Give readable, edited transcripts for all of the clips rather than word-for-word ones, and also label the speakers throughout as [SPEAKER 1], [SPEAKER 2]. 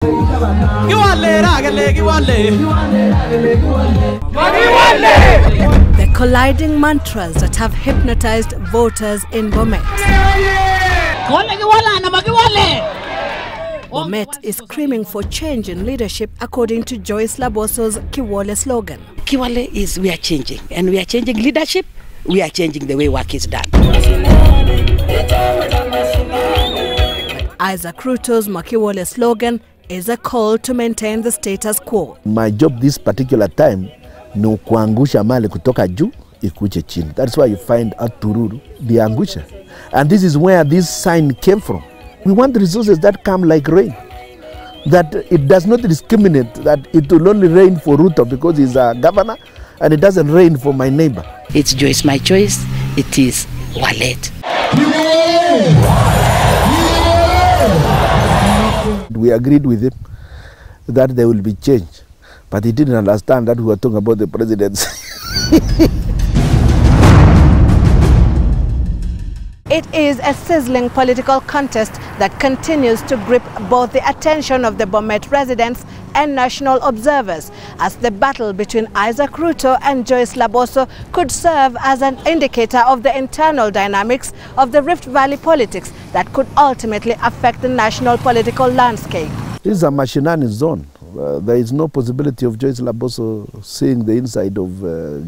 [SPEAKER 1] The colliding mantras that have hypnotized voters in Bomet. Bomet is screaming for change in leadership according to Joyce Laboso's Kiwale slogan.
[SPEAKER 2] Kiwale is we are changing, and we are changing leadership, we are changing the way work is done.
[SPEAKER 1] Isaac Ruto's Makiwale slogan is a call to maintain the status quo.
[SPEAKER 3] My job this particular time no kuangusha mali kutoka juu ikuche chini. That's why you find Atururu the angusha. And this is where this sign came from. We want resources that come like rain. That it does not discriminate, that it will only rain for Ruto because he's a governor, and it doesn't rain for my neighbor.
[SPEAKER 2] It's Joyce my choice, it is wallet.
[SPEAKER 3] We agreed with him that there will be change, but he didn't understand that we were talking about the presidency.
[SPEAKER 1] It is a sizzling political contest that continues to grip both the attention of the Bomet residents and national observers, as the battle between Isaac Ruto and Joyce Laboso could serve as an indicator of the internal dynamics of the Rift Valley politics that could ultimately affect the national political landscape.
[SPEAKER 3] This is a Mashinani zone. There is no possibility of Joyce Laboso seeing the inside of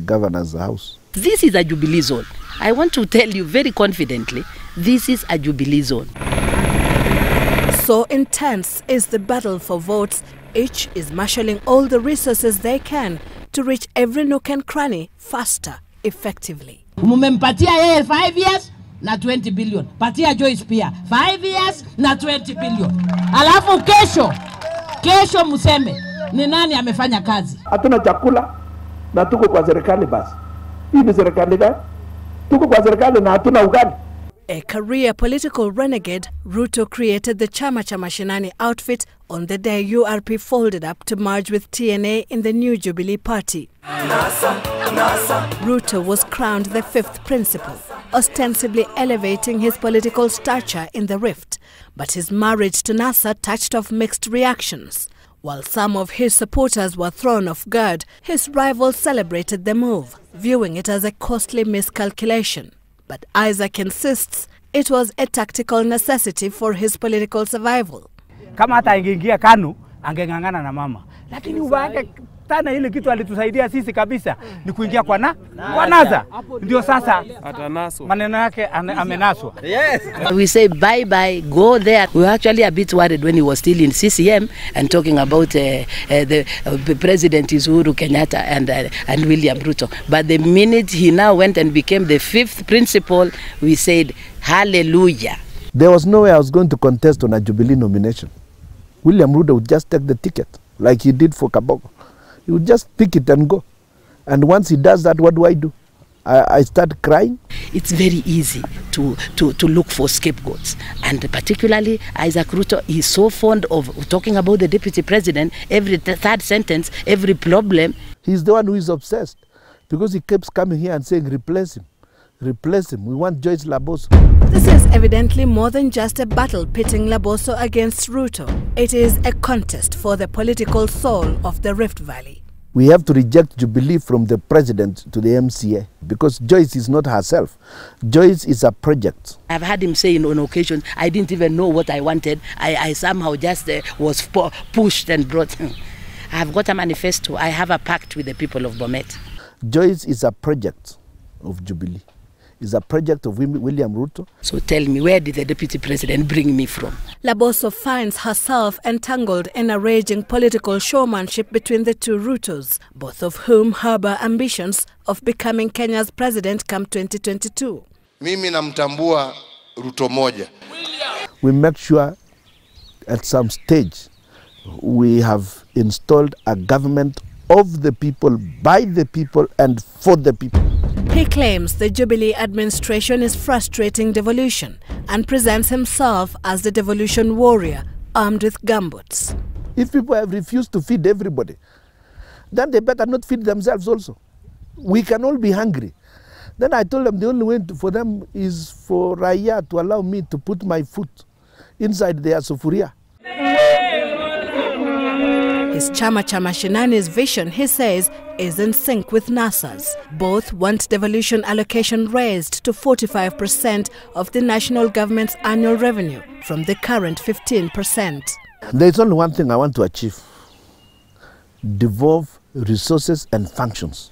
[SPEAKER 3] governor's house.
[SPEAKER 2] This is a Jubilee zone. I want to tell you very confidently, this is a Jubilee zone.
[SPEAKER 1] So intense is the battle for votes. Each is marshalling all the resources they can to reach every nook and cranny faster, effectively.
[SPEAKER 4] Mumempatia yeye 5 years na 20 billion. Patia Joyce pia 5 years na 20 billion. Alafu kesho museme ni nani amefanya kazi.
[SPEAKER 3] Hatuna chakula na tuko kwa serikali basi. Hii ni serikali gani? Tuko kwa serikali na hatuna ugali.
[SPEAKER 1] A career political renegade, Ruto created the Chama Cha Mashinani outfit on the day URP folded up to merge with TNA in the new Jubilee party. Ruto was crowned the fifth principal, ostensibly elevating his political stature in the rift. But his marriage to NASA touched off mixed reactions. While some of his supporters were thrown off guard, his rivals celebrated the move, viewing it as a costly miscalculation. But Isaac insists it was a tactical necessity for his political survival.
[SPEAKER 5] Kama hata ingeingia KANU angengangana na mama. Lakini ubake tana ile kitu alitusaidia sisi kabisa ni kuingia kwa NASA. Ndio sasa maneno yake amenaswa.
[SPEAKER 2] Yes. We say bye bye, go there. We were actually a bit worried when he was still in CCM and talking about the president is Uhuru Kenyatta and William Ruto. But the minute he now went and became the fifth principal, we said hallelujah.
[SPEAKER 3] There was no way I was going to contest on a Jubilee nomination. William Ruto would just take the ticket like he did for Kabogo. He would just pick it and go. And once he does that, what do? I start crying.
[SPEAKER 2] It's very easy to look for scapegoats. And particularly Isaac Ruto is so fond of talking about the deputy president. Every third sentence, every problem.
[SPEAKER 3] He's the one who is obsessed. Because he keeps coming here and saying, replace him. Replace him. We want Joyce Laboso.
[SPEAKER 1] This is evidently more than just a battle pitting Laboso against Ruto. It is a contest for the political soul of the Rift Valley.
[SPEAKER 3] We have to reject Jubilee from the president to the MCA because Joyce is not herself. Joyce is a project.
[SPEAKER 2] I've had him say on occasions, I didn't even know what I wanted. I somehow just was pushed and brought. I've got a manifesto. I have a pact with the people of Bomet.
[SPEAKER 3] Joyce is a project of Jubilee. Is a project of William Ruto.
[SPEAKER 2] So tell me, where did the deputy president bring me from?
[SPEAKER 1] Laboso finds herself entangled in a raging political showmanship between the two Rutos, both of whom harbor ambitions of becoming Kenya's president come 2022.
[SPEAKER 6] Mimi namtambua Ruto moja.
[SPEAKER 3] We make sure at some stage we have installed a government of the people, by the people, and for the people.
[SPEAKER 1] He claims the Jubilee administration is frustrating devolution and presents himself as the devolution warrior armed with gumboots.
[SPEAKER 3] If people have refused to feed everybody, then they better not feed themselves also. We can all be hungry. Then I told them the only way for them is for Raya to allow me to put my foot inside their sufuria.
[SPEAKER 1] His Chama Cha Mashinani's vision, he says, is in sync with NASA's. Both want devolution allocation raised to 45% of the national government's annual revenue from the current 15%.
[SPEAKER 3] There's only one thing I want to achieve: devolve resources and functions,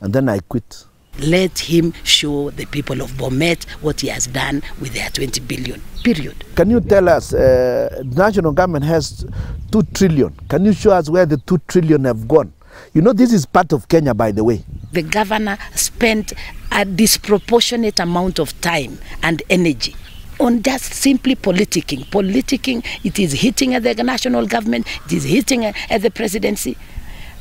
[SPEAKER 3] and then I quit.
[SPEAKER 2] Let him show the people of Bomet what he has done with their 20 billion, period.
[SPEAKER 3] Can you tell us, the national government has 2 trillion. Can you show us where the 2 trillion have gone? You know, this is part of Kenya, by the way.
[SPEAKER 2] The governor spent a disproportionate amount of time and energy on just simply politicking. Politicking, it is hitting at the national government, it is hitting at the presidency,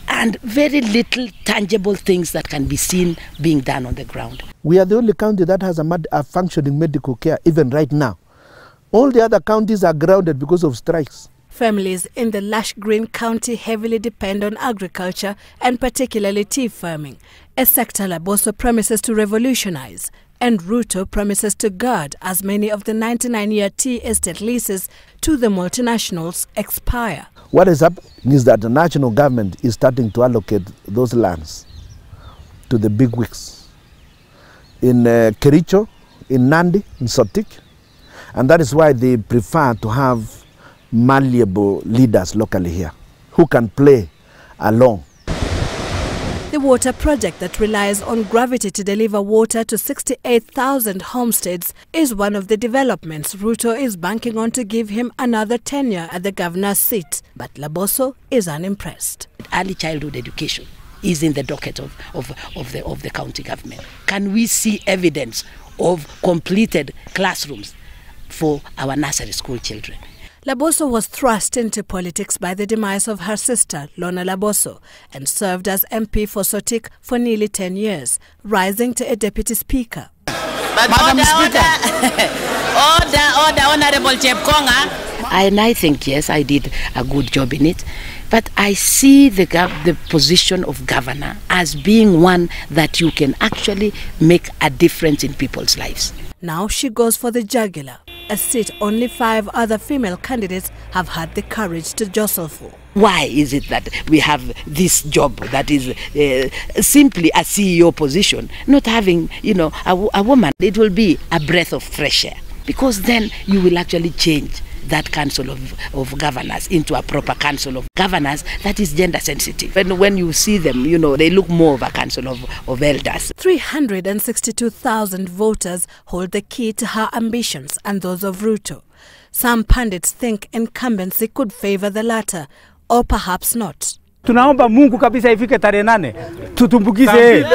[SPEAKER 2] and very little tangible things that can be seen being done on the ground.
[SPEAKER 3] We are the only county that has a functioning medical care, even right now. All the other counties are grounded because of strikes.
[SPEAKER 1] Families in the lush green county heavily depend on agriculture and particularly tea farming, a sector Laboso promises to revolutionize, and Ruto promises to guard as many of the 99-year tea estate leases to the multinationals expire.
[SPEAKER 3] What is happening is that the national government is starting to allocate those lands to the big wigs in Kericho, in Nandi, in Sotik, and that is why they prefer to have malleable leaders locally here who can play along.
[SPEAKER 1] The water project that relies on gravity to deliver water to 68,000 homesteads is one of the developments Ruto is banking on to give him another tenure at the governor's seat. But Laboso is unimpressed.
[SPEAKER 2] Early childhood education is in the docket of the county government. Can we see evidence of completed classrooms for our nursery school children?
[SPEAKER 1] Laboso was thrust into politics by the demise of her sister, Lona Laboso, and served as MP for Sotik for nearly 10 years, rising to a deputy speaker.
[SPEAKER 4] But Madam Speaker. Order, Honorable Chepkonga.
[SPEAKER 2] And I think, yes, I did a good job in it. But I see the position of governor as being one that you can actually make a difference in people's lives.
[SPEAKER 1] Now she goes for the jugular, a seat only 5 other female candidates have had the courage to jostle for.
[SPEAKER 2] Why is it that we have this job that is simply a CEO position, not having, a woman? It will be a breath of fresh air, because then you will actually change that council of governors into a proper council of governors that is gender sensitive. And when you see them, they look more of a council of elders.
[SPEAKER 1] 362,000 voters hold the key to her ambitions and those of Ruto. Some pundits think incumbency could favor the latter, or perhaps not.
[SPEAKER 5] Tunaomba Mungu kabisa ifike tarehe 8 tutumbukize.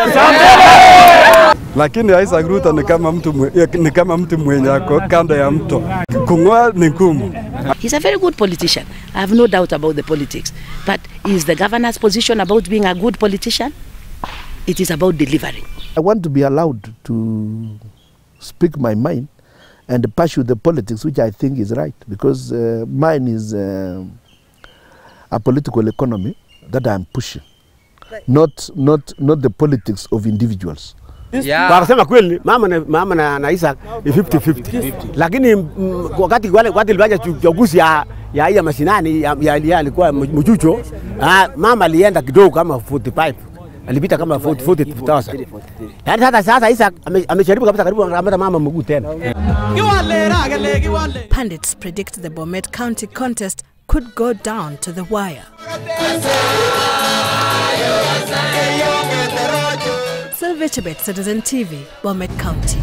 [SPEAKER 7] Lakini Isaac Ruto ni kama mtu mwenye ako kando ya mto. Kung'oa ni ngumu.
[SPEAKER 2] He's a very good politician. I have no doubt about the politics. But is the governor's position about being a good politician? It is about delivery.
[SPEAKER 3] I want to be allowed to speak my mind and pursue the politics, which I think is right, because mine is a political economy that I'm pushing, not the politics of individuals.
[SPEAKER 8] Kwa kusema kweli mama na Isaac ni 50-50. Lakini wakati wale walianza uchaguzi ya mashinani ya alikuwa mchucho, mama alienda kidogo kama 45. Alipita kama 40,000. Yaani sasa Isaac amejaribu kabisa karibu anamata mama mguu tena.
[SPEAKER 1] Pundits predict the Bomet County contest could go down to the wire. Sylvia Chebet, Citizen TV, Bomet County.